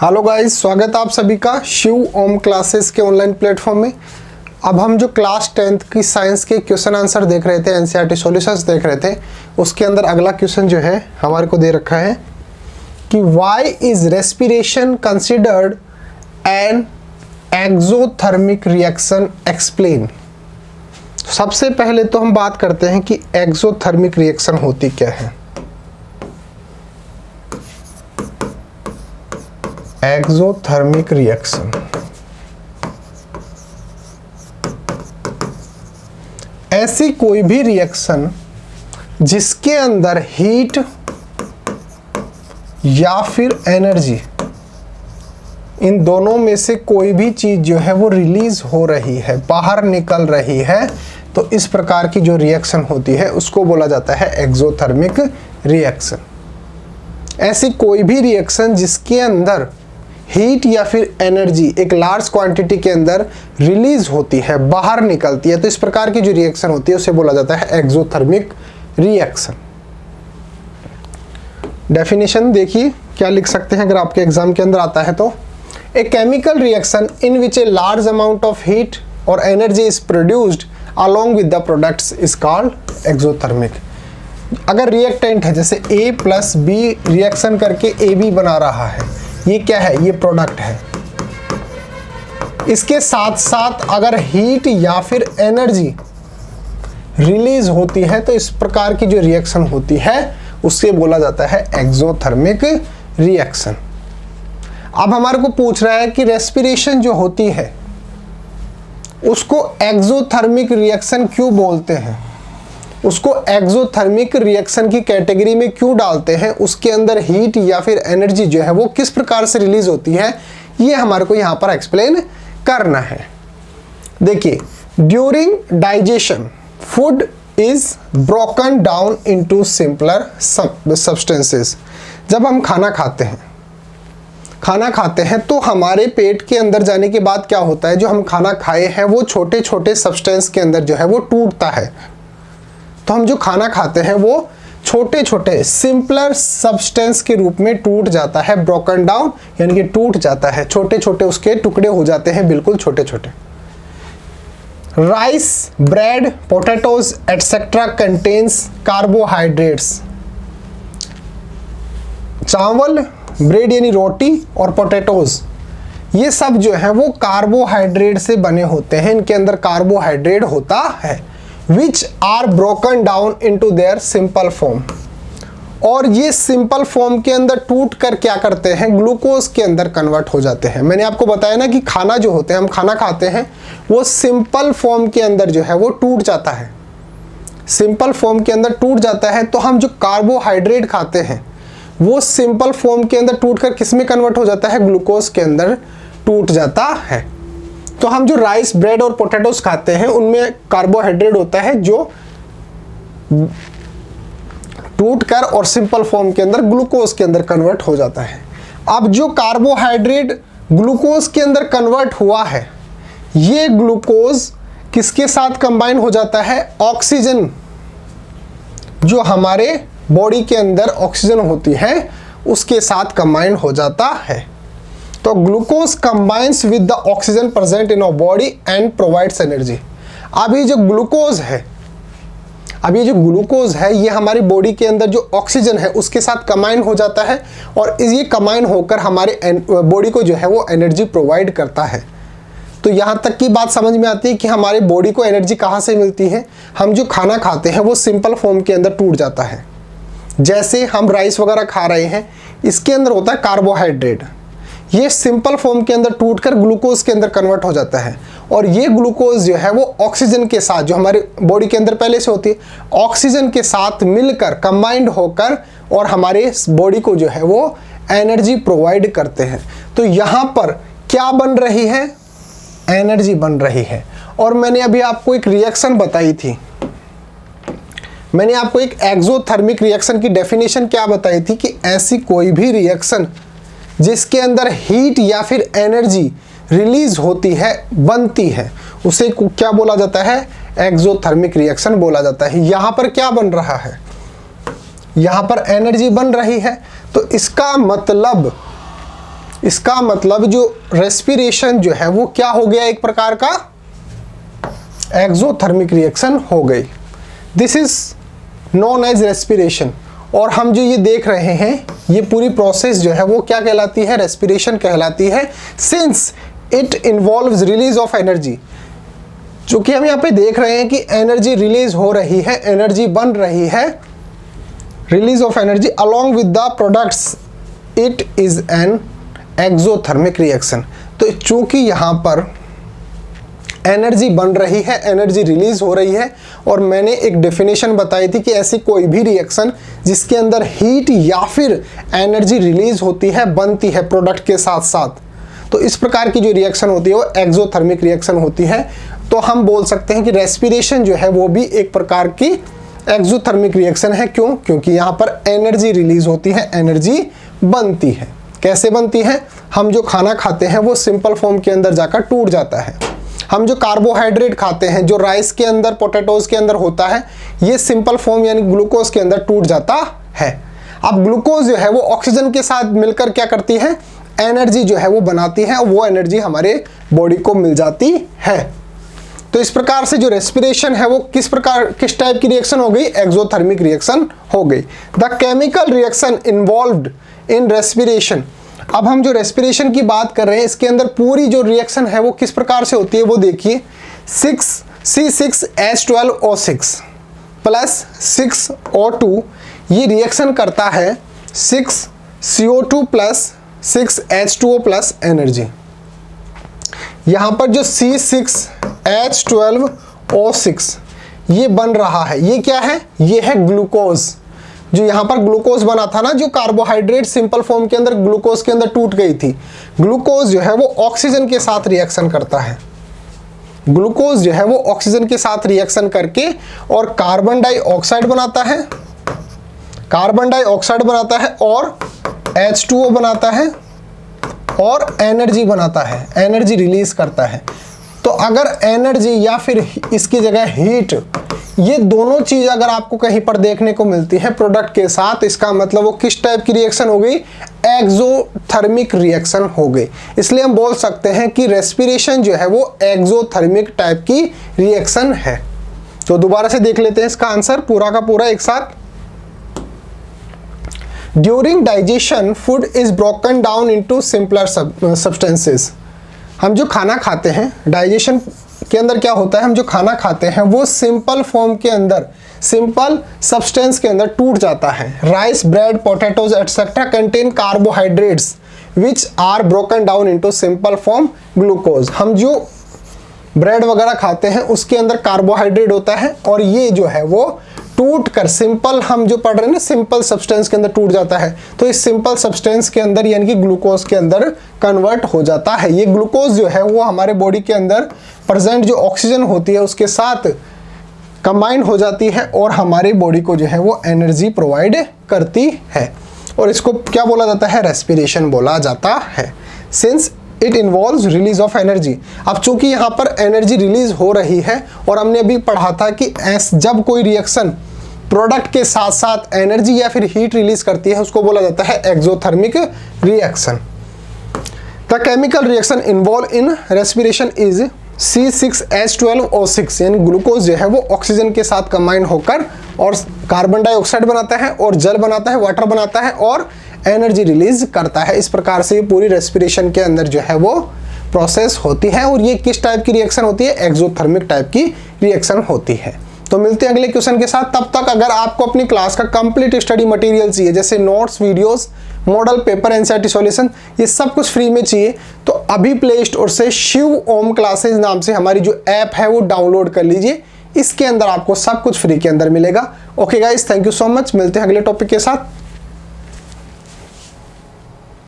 Hello guys, स्वागत है आप सभी का शिव ओम क्लासेस के ऑनलाइन प्लेटफॉर्म में। अब हम जो क्लास 10th की साइंस के क्वेश्चन आंसर देख रहे थे, एनसीईआरटी सॉल्यूशंस देख रहे थे, उसके अंदर अगला क्वेश्चन जो है हमारे को दे रखा है कि why is respiration considered an exothermic reaction, explain. सबसे पहले तो हम बात करते हैं कि एक्सोथर्मिक रिएक्शन होती क्या है। एक्सोथर्मिक रिएक्शन ऐसी कोई भी रिएक्शन जिसके अंदर हीट या फिर एनर्जी, इन दोनों में से कोई भी चीज जो है वो रिलीज हो रही है, बाहर निकल रही है, तो इस प्रकार की जो रिएक्शन होती है उसको बोला जाता है एक्सोथर्मिक रिएक्शन। ऐसी कोई भी रिएक्शन जिसके अंदर हीट या फिर एनर्जी एक लार्ज क्वांटिटी के अंदर रिलीज होती है, बाहर निकलती है, तो इस प्रकार की जो रिएक्शन होती है उसे बोला जाता है एक्सोथर्मिक रिएक्शन। डेफिनेशन देखिए क्या लिख सकते हैं अगर आपके एग्जाम के अंदर आता है तो, a chemical reaction in which a large amount of heat और energy is produced along with the products is called exothermic. अगर रिएक्टेंट है जैसे A प्लस B रिएक्शन करके AB बना रहा है, ये क्या है, ये प्रोडक्ट है। इसके साथ साथ अगर हीट या फिर एनर्जी रिलीज होती है तो इस प्रकार की जो रिएक्शन होती है उससे बोला जाता है एक्सोथर्मिक रिएक्शन। अब हमारे को पूछ रहा है कि रेस्पिरेशन जो होती है उसको एक्सोथर्मिक रिएक्शन क्यों बोलते हैं, उसको एक्सोथर्मिक रिएक्शन की कैटेगरी में क्यों डालते हैं, उसके अंदर हीट या फिर एनर्जी जो है वो किस प्रकार से रिलीज होती है, ये हमारे को यहाँ पर एक्सप्लेन करना है। देखिए, during digestion food is broken down into simpler substances. जब हम खाना खाते हैं तो हमारे पेट के अंदर जाने के बाद क्या होता है, जो हम खाना खाए हैं वो छोटे छोटे सब्सटेंस के अंदर जो है वो टूटता है। तो हम जो खाना खाते हैं वो छोटे छोटे सिंपलर सब्सटेंस के रूप में टूट जाता है, ब्रोकन डाउन यानी कि टूट जाता है, छोटे छोटे उसके टुकड़े हो जाते हैं, बिल्कुल छोटे छोटे। Rice, bread, potatoes etcetera contains carbohydrates. चावल, ब्रेड यानी रोटी और पोटैटोज, ये सब जो है वो कार्बोहाइड्रेट से बने होते हैं, इनके अंदर कार्बोहाइड्रेट होता है, which are broken down into their simple form. और ये सिंपल फॉर्म के अंदर टूट कर क्या करते हैं, ग्लूकोज के अंदर कन्वर्ट हो जाते हैं। मैंने आपको बताया ना कि खाना जो होते हैं, हम खाना खाते हैं वो सिंपल फॉर्म के अंदर जो है वो टूट जाता है, सिंपल फॉर्म के अंदर टूट जाता है। तो हम जो कार्बोहाइड्रेट खाते हैं वो सिंपल फॉर्म के अंदर टूटकर किस में कन्वर्ट हो जाता है, ग्लूकोज के अंदर टूट जाता है। तो हम जो राइस, ब्रेड और पोटैटोज खाते हैं उनमें कार्बोहाइड्रेट होता है जो टूटकर और सिंपल फॉर्म के अंदर ग्लूकोज के अंदर कन्वर्ट हो जाता है। अब जो कार्बोहाइड्रेट ग्लूकोज के अंदर कन्वर्ट हुआ है, ये ग्लूकोज किसके साथ कंबाइन हो जाता है, ऑक्सीजन, जो हमारे बॉडी के अंदर ऑक्सीजन होती है उसके साथ कंबाइन हो जाता है। तो glucose combines with the oxygen present in our body and provides energy. अब ये जो ग्लूकोज है, ये हमारी बॉडी के अंदर जो ऑक्सीजन है उसके साथ कंबाइन हो जाता है और ये कंबाइन होकर हमारे बॉडी को जो है वो एनर्जी प्रोवाइड करता है। तो यहाँ तक की बात समझ में आती है कि हमारे बॉडी को एनर्जी कहाँ से मिलती है। हम जो खाना खाते हैं वो सिंपल फॉर्म के अंदर टूट जाता है, जैसे हम राइस वगैरह खा रहे हैं, इसके अंदर होता है कार्बोहाइड्रेट, ये सिंपल फॉर्म के अंदर टूटकर ग्लूकोज के अंदर कन्वर्ट हो जाता है और ये ग्लूकोज जो है वो ऑक्सीजन के साथ, जो हमारे बॉडी के अंदर पहले से होती है, ऑक्सीजन के साथ मिलकर कंबाइंड होकर और हमारे बॉडी को जो है वो एनर्जी प्रोवाइड करते हैं। तो यहाँ पर क्या बन रही है, एनर्जी बन रही है। और मैंने अभी आपको एक रिएक्शन बताई थी, मैंने आपको एक एक्सोथर्मिक रिएक्शन की डेफिनेशन क्या बताई थी कि ऐसी कोई भी रिएक्शन जिसके अंदर हीट या फिर एनर्जी रिलीज होती है, बनती है, उसे क्या बोला जाता है, एक्सोथर्मिक रिएक्शन बोला जाता है। यहाँ पर क्या बन रहा है, यहाँ पर एनर्जी बन रही है, तो इसका मतलब इसका मतलब जो रेस्पिरेशन जो है वो क्या हो गया, एक प्रकार का एक्सोथर्मिक रिएक्शन हो गई। This is known as respiration. और हम जो ये देख रहे हैं ये पूरी प्रोसेस जो है वो क्या कहलाती है, रेस्पिरेशन कहलाती है, since it involves release of energy. चूंकि हम यहाँ पे देख रहे हैं कि एनर्जी रिलीज हो रही है, एनर्जी बन रही है, release of energy along with the products, it is an exothermic reaction. तो चूंकि यहाँ पर एनर्जी बन रही है, एनर्जी रिलीज हो रही है, और मैंने एक डेफिनेशन बताई थी कि ऐसी कोई भी रिएक्शन जिसके अंदर हीट या फिर एनर्जी रिलीज होती है, बनती है प्रोडक्ट के साथ साथ, तो इस प्रकार की जो रिएक्शन होती है वो एक्सोथर्मिक रिएक्शन होती है। तो हम बोल सकते हैं कि रेस्पिरेशन जो है वो भी एक प्रकार की एक्सोथर्मिक रिएक्शन है। क्यों? क्योंकि यहाँ पर एनर्जी रिलीज होती है, एनर्जी बनती है। कैसे बनती है? हम जो खाना खाते हैं वो सिंपल फॉर्म के अंदर जाकर टूट जाता है। हम जो कार्बोहाइड्रेट खाते हैं, जो राइस के अंदर, पोटैटोज के अंदर होता है, ये सिंपल फॉर्म यानी ग्लूकोज के अंदर टूट जाता है। अब ग्लूकोज जो है वो ऑक्सीजन के साथ मिलकर क्या करती है, एनर्जी जो है वो बनाती है, और वो एनर्जी हमारे बॉडी को मिल जाती है। तो इस प्रकार से जो रेस्पिरेशन है वो किस टाइप की रिएक्शन हो गई, एक्सोथर्मिक रिएक्शन हो गई। The chemical reaction involved in respiration. अब हम जो रेस्पिरेशन की बात कर रहे हैं इसके अंदर पूरी जो रिएक्शन है वो किस प्रकार से होती है वो देखिए। 6C6H12O6 प्लस 6O2 ये रिएक्शन करता है 6CO2 plus 6H2O plus energy. यहाँ पर जो C6H12O6 ये बन रहा है, ये क्या है, ये है ग्लूकोज। जो यहाँ पर ग्लूकोज बना था ना, जो कार्बोहाइड्रेट सिंपल फॉर्म के अंदर ग्लूकोज के अंदर टूट गई थी, ग्लूकोज जो है वो ऑक्सीजन के साथ रिएक्शन करता है। ग्लूकोज जो है वो ऑक्सीजन के साथ रिएक्शन करके और कार्बन डाइऑक्साइड बनाता है, कार्बन डाइऑक्साइड बनाता है और H2O बनाता है और एनर्जी बनाता है, एनर्जी रिलीज करता है। तो अगर एनर्जी या फिर इसकी जगह हीट, ये दोनों चीज अगर आपको कहीं पर देखने को मिलती है प्रोडक्ट के साथ, इसका मतलब वो किस टाइप की रिएक्शन हो गई, एक्सोथर्मिक रिएक्शन हो गई। इसलिए हम बोल सकते हैं कि रेस्पिरेशन जो है वो एक्सोथर्मिक टाइप की रिएक्शन है। तो दोबारा से देख लेते हैं इसका आंसर पूरा का पूरा एक साथ। During digestion food is broken down into simpler substances. हम जो खाना खाते हैं, डाइजेशन के अंदर क्या होता है, हम जो खाना खाते हैं वो सिंपल फॉर्म के अंदर, सिंपल सब्सटेंस के अंदर टूट जाता है। Rice, bread, potatoes etcetera contain carbohydrates which are broken down into simple form glucose. हम जो ब्रेड वगैरह खाते हैं उसके अंदर कार्बोहाइड्रेट होता है और ये जो है वो टूट कर सिंपल, हम जो पढ़ रहे हैं ना, सिंपल सब्सटेंस के अंदर टूट जाता है। तो इस सिंपल सब्सटेंस के अंदर यानी कि ग्लूकोज के अंदर कन्वर्ट हो जाता है। ये ग्लूकोज जो है वो हमारे बॉडी के अंदर प्रेजेंट जो ऑक्सीजन होती है उसके साथ कंबाइन हो जाती है और हमारी बॉडी को जो है वो एनर्जी प्रोवाइड करती है। और इसको क्या बोला जाता है, रेस्पिरेशन बोला जाता है, since it involves release of energy. अब चूंकि यहाँ पर एनर्जी रिलीज हो रही है और हमने अभी पढ़ा था कि जब कोई रिएक्शन प्रोडक्ट के साथ साथ एनर्जी या फिर हीट रिलीज करती है उसको बोला जाता है exothermic reaction. The chemical reaction involve in respiration is C6H12O6 यानी ग्लूकोज जो है वो ऑक्सीजन के साथ कंबाइन होकर और कार्बन डाइऑक्साइड बनाता है और जल बनाता है, वाटर बनाता है और एनर्जी रिलीज करता है। इस प्रकार से पूरी रेस्पिरेशन के अंदर जो है वो प्रोसेस होती है और ये किस टाइप की रिएक्शन होती है, एक्सोथर्मिक टाइप की रिएक्शन होती है। तो मिलते हैं अगले क्वेश्चन के साथ। तब तक अगर आपको अपनी क्लास का कंप्लीट स्टडी मटेरियल चाहिए, जैसे notes, videos, model paper, NCERT solution, ये सब कुछ फ्री में चाहिए, तो अभी प्ले स्टोर से शिव ओम क्लासेज नाम से हमारी जो ऐप है वो डाउनलोड कर लीजिए। इसके अंदर आपको सब कुछ फ्री के अंदर मिलेगा। Okay guys, thank you so much. मिलते हैं अगले टॉपिक के साथ।